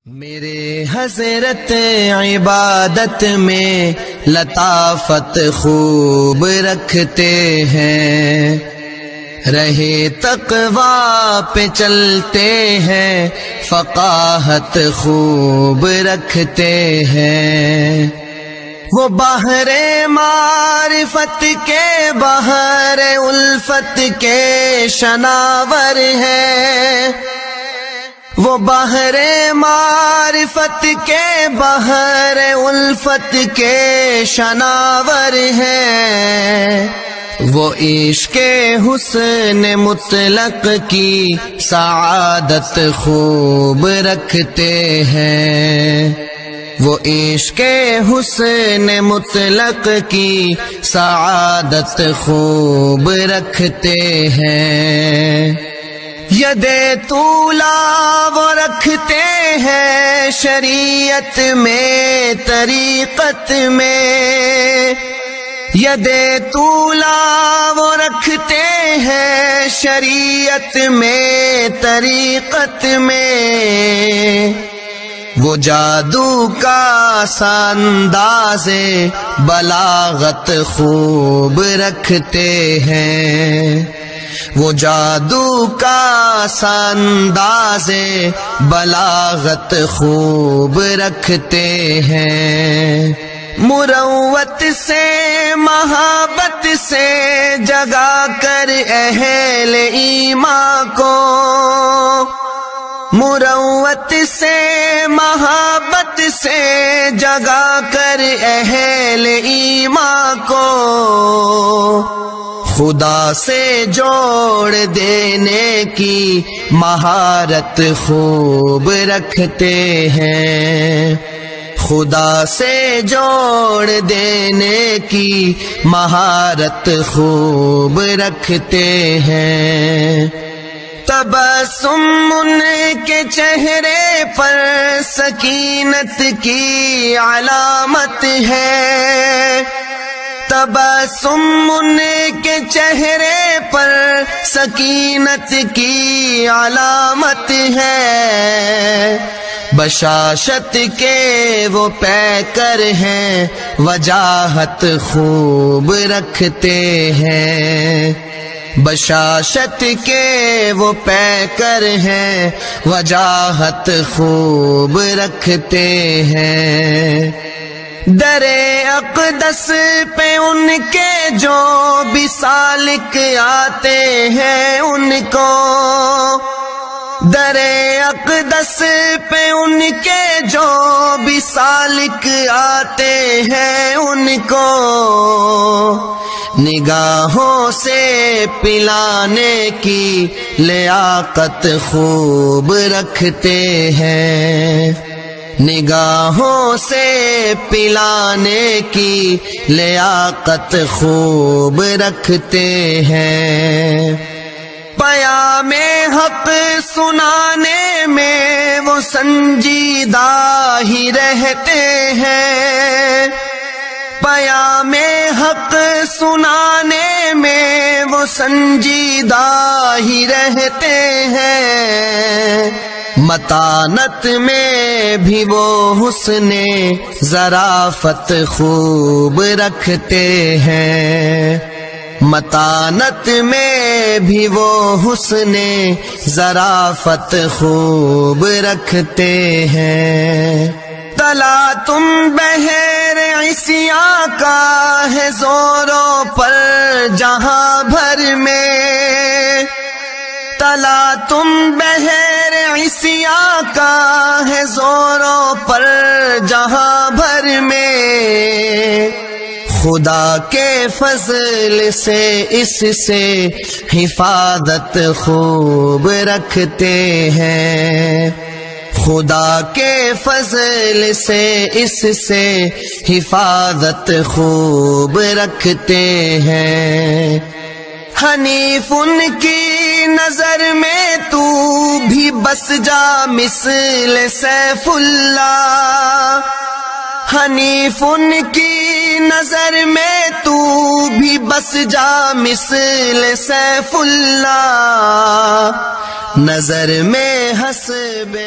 میرے حضرت عبادت میں لطافت خوب رکھتے ہیں، رہے تقوی پہ چلتے ہیں، فقاہت خوب رکھتے ہیں۔ وہ بحر معرفت کے بحر الفت کے شناور ہیں، وہ بحر معرفت کے بحر الفت کے شناور ہیں۔ وہ عشق حسن مطلق کی سعادت خوب رکھتے ہیں، وہ عشق حسن مطلق کی سعادت خوب رکھتے ہیں۔ ید طولا وہ رکھتے ہیں شریعت میں طریقت میں، ید طولا وہ رکھتے ہیں شریعت میں طریقت میں۔ وہ جادو کا انداز بلاغت خوب رکھتے ہیں، وہ جادو کا انداز بلاغت خوب رکھتے ہیں۔ مروت سے محبت سے جگا کر اہل ایمان کو، مروت سے محبت سے جگا کر اہل ایمان کو، خدا سے جوڑ دینے کی مہارت خوب رکھتے ہیں، خدا سے جوڑ دینے کی مہارت خوب رکھتے ہیں۔ تبسم ان کے چہرے پر سکینت کی علامت ہے، تبسم ان کے چہرے پر سکینت کی علامت ہے۔ بشاشت کے وہ پیکر ہیں، وجاہت خوب رکھتے ہیں، بشاشت کے وہ پیکر ہیں، وجاہت خوب رکھتے ہیں۔ در اقدس پہ ان کے جو بھی سالک آتے ہیں ان کو، در اقدس پہ ان کے جو بھی سالک آتے ہیں ان کو، نگاہوں سے پلانے کی لیاقت خوب رکھتے ہیں، نگاہوں سے پلانے کی لیاقت خوب رکھتے ہیں۔ پیام حق سنانے میں وہ سنجیدہ ہی رہتے ہیں، پیام حق سنانے میں وہ سنجیدہ ہی رہتے ہیں۔ متانت میں بھی وہ حسن ظرافت خوب رکھتے ہیں، متانت میں بھی وہ حسن ظرافت خوب رکھتے ہیں۔ تلا تم بحر عصیاں کا ہے زوروں پر جہاں بھر میں، تلا تم بحر عصیاں کا ہے زوروں پر جہاں بھر میں۔ خدا کے فضل سے اس سے حفاظت خوب رکھتے ہیں، خدا کے فضل سے اس سے حفاظت خوب رکھتے ہیں۔ حنیف ان کی نظر میں تو بھی بس جا مثل سیف اللہ، حنیف ان کی نظر میں تو بھی بس جا مثل سیف اللہ، نظر میں حسب